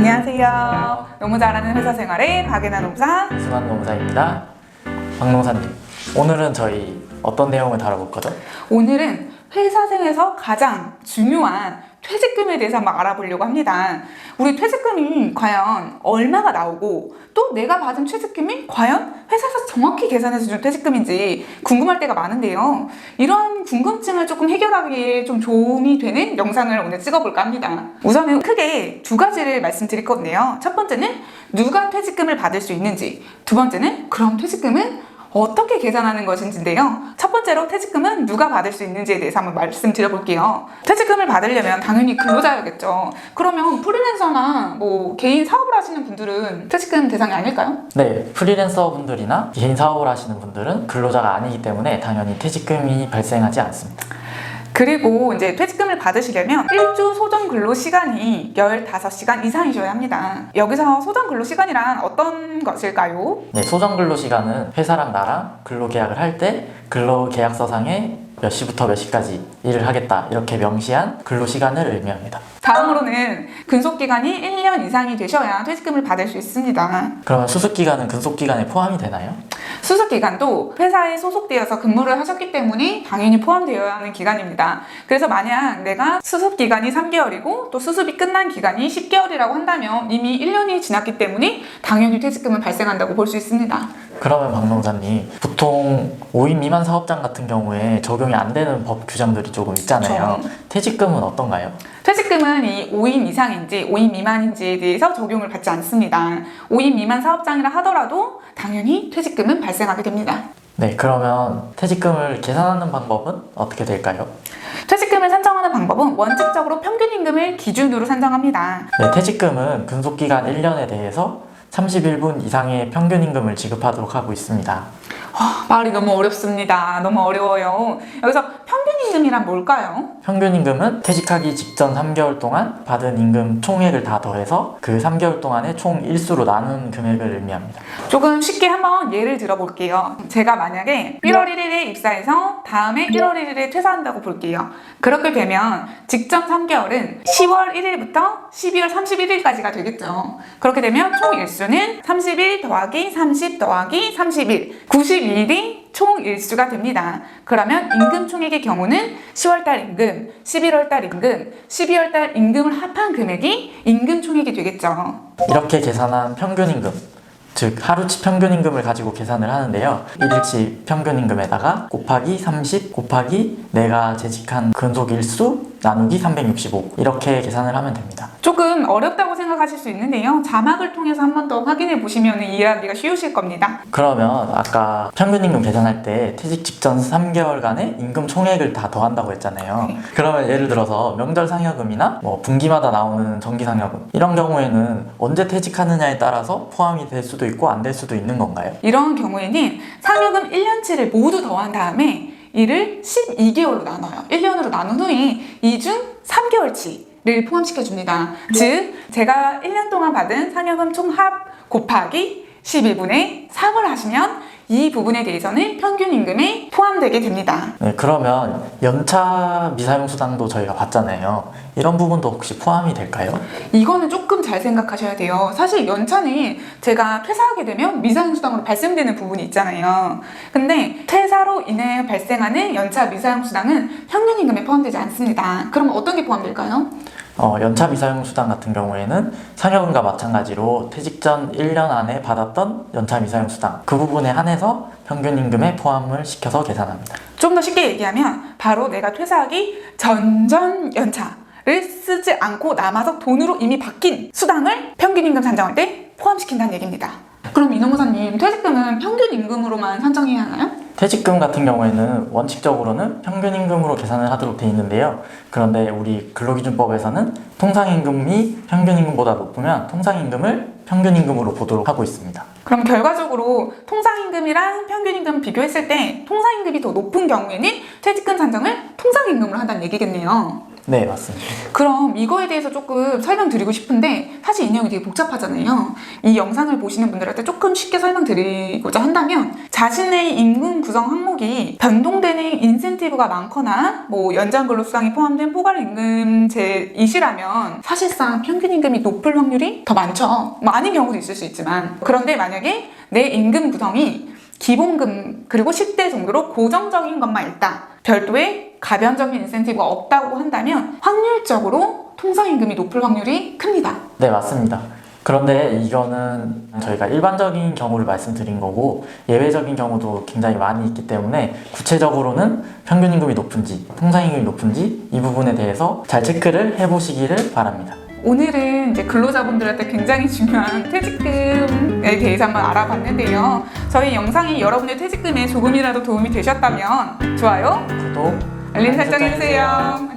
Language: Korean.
안녕하세요. 너무 잘하는 회사 생활의 박예나 농사 이승환 농사입니다. 박 농사님, 오늘은 저희 어떤 내용을 다뤄볼 거죠? 오늘은 회사 생에서 가장 중요한 퇴직금에 대해서 한번 알아보려고 합니다. 우리 퇴직금이 과연 얼마가 나오고 또 내가 받은 퇴직금이 과연 회사에서 정확히 계산해서 준 퇴직금인지 궁금할 때가 많은데요. 이런 궁금증을 조금 해결하기에 좀 도움이 되는 영상을 오늘 찍어볼까 합니다. 우선은 크게 두 가지를 말씀드릴 건데요. 첫 번째는 누가 퇴직금을 받을 수 있는지, 두 번째는 그럼 퇴직금은 어떻게 계산하는 것인지인데요. 첫 번째로 퇴직금은 누가 받을 수 있는지에 대해서 한번 말씀드려볼게요. 퇴직금을 받으려면 당연히 근로자야겠죠. 그러면 프리랜서나 개인 사업을 하시는 분들은 퇴직금 대상이 아닐까요? 네, 프리랜서 분들이나 개인 사업을 하시는 분들은 근로자가 아니기 때문에 당연히 퇴직금이 발생하지 않습니다. 그리고 이제 퇴직금을 받으시려면 일주 소정 근로 시간이 15시간 이상이셔야 합니다. 여기서 소정 근로 시간이란 어떤 것일까요? 네, 소정 근로 시간은 회사랑 나랑 근로계약을 할 때 근로계약서상에 몇 시부터 몇 시까지 일을 하겠다 이렇게 명시한 근로 시간을 의미합니다. 다음으로는 근속기간이 1년 이상이 되셔야 퇴직금을 받을 수 있습니다. 그러면 수습기간은 근속기간에 포함이 되나요? 수습기간도 회사에 소속되어서 근무를 하셨기 때문에 당연히 포함되어야 하는 기간입니다. 그래서 만약 내가 수습기간이 3개월이고 또 수습이 끝난 기간이 10개월이라고 한다면 이미 1년이 지났기 때문에 당연히 퇴직금은 발생한다고 볼 수 있습니다. 그러면 박 농사님, 보통 5인 미만 사업장 같은 경우에 적용이 안 되는 법 규정들이 조금 있잖아요. 퇴직금은 어떤가요? 퇴직금은 이 5인 이상인지 5인 미만인지에 대해서 적용을 받지 않습니다. 5인 미만 사업장이라 하더라도 당연히 퇴직금은 발생하게 됩니다. 네, 그러면 퇴직금을 계산하는 방법은 어떻게 될까요? 퇴직금을 산정하는 방법은 원칙적으로 평균임금을 기준으로 산정합니다. 네, 퇴직금은 근속기간 1년에 대해서 31분 이상의 평균임금을 지급하도록 하고 있습니다. 말이 너무 어렵습니다. 너무 어려워요. 여기서 평균임금이란 뭘까요? 평균임금은 퇴직하기 직전 3개월 동안 받은 임금 총액을 다 더해서 그 3개월 동안의 총 일수로 나눈 금액을 의미합니다. 조금 쉽게 한번 예를 들어볼게요. 제가 만약에 1월 1일에 입사해서 다음에 1월 1일에 퇴사한다고 볼게요. 그렇게 되면 직전 3개월은 10월 1일부터 12월 31일까지가 되겠죠. 그렇게 되면 총 일수는 31 더하기 30 더하기 31, 92일이 총 일수가 됩니다. 그러면 임금 총액의 경우는 10월달 임금, 11월달 임금, 12월달 임금을 합한 금액이 임금 총액이 되겠죠. 이렇게 계산한 평균임금, 즉 하루치 평균임금을 가지고 계산을 하는데요. 1일치 평균임금에다가 곱하기 30 곱하기 내가 재직한 근속일수 나누기 365 이렇게 계산을 하면 됩니다. 조금 어렵다고 생각하실 수 있는데요. 자막을 통해서 한 번 더 확인해 보시면 이해하기가 쉬우실 겁니다. 그러면 아까 평균임금 계산할 때 퇴직 직전 3개월간의 임금 총액을 다 더한다고 했잖아요. 네. 그러면 예를 들어서 명절 상여금이나 분기마다 나오는 정기 상여금 이런 경우에는 언제 퇴직하느냐에 따라서 포함이 될 수도 있고 안 될 수도 있는 건가요? 이런 경우에는 상여금 1년치를 모두 더한 다음에 이를 12개월로 나눠요. 1년으로 나눈 후에 이 중 3개월치를 포함시켜줍니다. 즉 제가 1년 동안 받은 상여금 총합 곱하기 12분의 3을 하시면 이 부분에 대해서는 평균임금에 포함되게 됩니다. 네, 그러면 연차 미사용수당도 저희가 받잖아요. 이런 부분도 혹시 포함이 될까요? 이거는 조금 잘 생각하셔야 돼요. 사실 연차는 제가 퇴사하게 되면 미사용수당으로 발생되는 부분이 있잖아요. 근데 퇴사로 인해 발생하는 연차 미사용수당은 평균임금에 포함되지 않습니다. 그럼 어떤 게 포함될까요? 연차 미사용수당 같은 경우에는 상여금과 마찬가지로 퇴직 전 1년 안에 받았던 연차 미사용수당 그 부분에 한해서 평균임금에 포함을 시켜서 계산합니다. 좀 더 쉽게 얘기하면 바로 내가 퇴사하기 전전 연차를 쓰지 않고 남아서 돈으로 이미 바뀐 수당을 평균임금 산정할 때 포함시킨다는 얘기입니다. 그럼 이노무사님, 퇴직금은 평균임금으로만 산정해야 하나요? 퇴직금 같은 경우에는 원칙적으로는 평균임금으로 계산을 하도록 되어 있는데요. 그런데 우리 근로기준법에서는 통상임금이 평균임금보다 높으면 통상임금을 평균임금으로 보도록 하고 있습니다. 그럼 결과적으로 통상임금이랑 평균임금 비교했을 때 통상임금이 더 높은 경우에는 퇴직금 산정을 통상임금으로 한다는 얘기겠네요. 네, 맞습니다. 그럼 이거에 대해서 조금 설명드리고 싶은데 사실 이 내용이 되게 복잡하잖아요. 이 영상을 보시는 분들한테 조금 쉽게 설명드리고자 한다면 자신의 임금 구성 항목이 변동되는 인센티브가 많거나 뭐 연장 근로수당이 포함된 포괄 임금제이시라면 사실상 평균 임금이 높을 확률이 더 많죠. 많은 경우도 있을 수 있지만 그런데 만약에 내 임금 구성이 기본금 그리고 10대 정도로 고정적인 것만 있다. 별도의 가변적인 인센티브가 없다고 한다면 확률적으로 통상임금이 높을 확률이 큽니다. 네, 맞습니다. 그런데 이거는 저희가 일반적인 경우를 말씀드린 거고 예외적인 경우도 굉장히 많이 있기 때문에 구체적으로는 평균임금이 높은지 통상임금이 높은지 이 부분에 대해서 잘 체크를 해보시기를 바랍니다. 오늘은 이제 근로자분들한테 굉장히 중요한 퇴직금에 대해서 한번 알아봤는데요. 저희 영상이 여러분의 퇴직금에 조금이라도 도움이 되셨다면 좋아요, 구독, 알림 설정해주세요.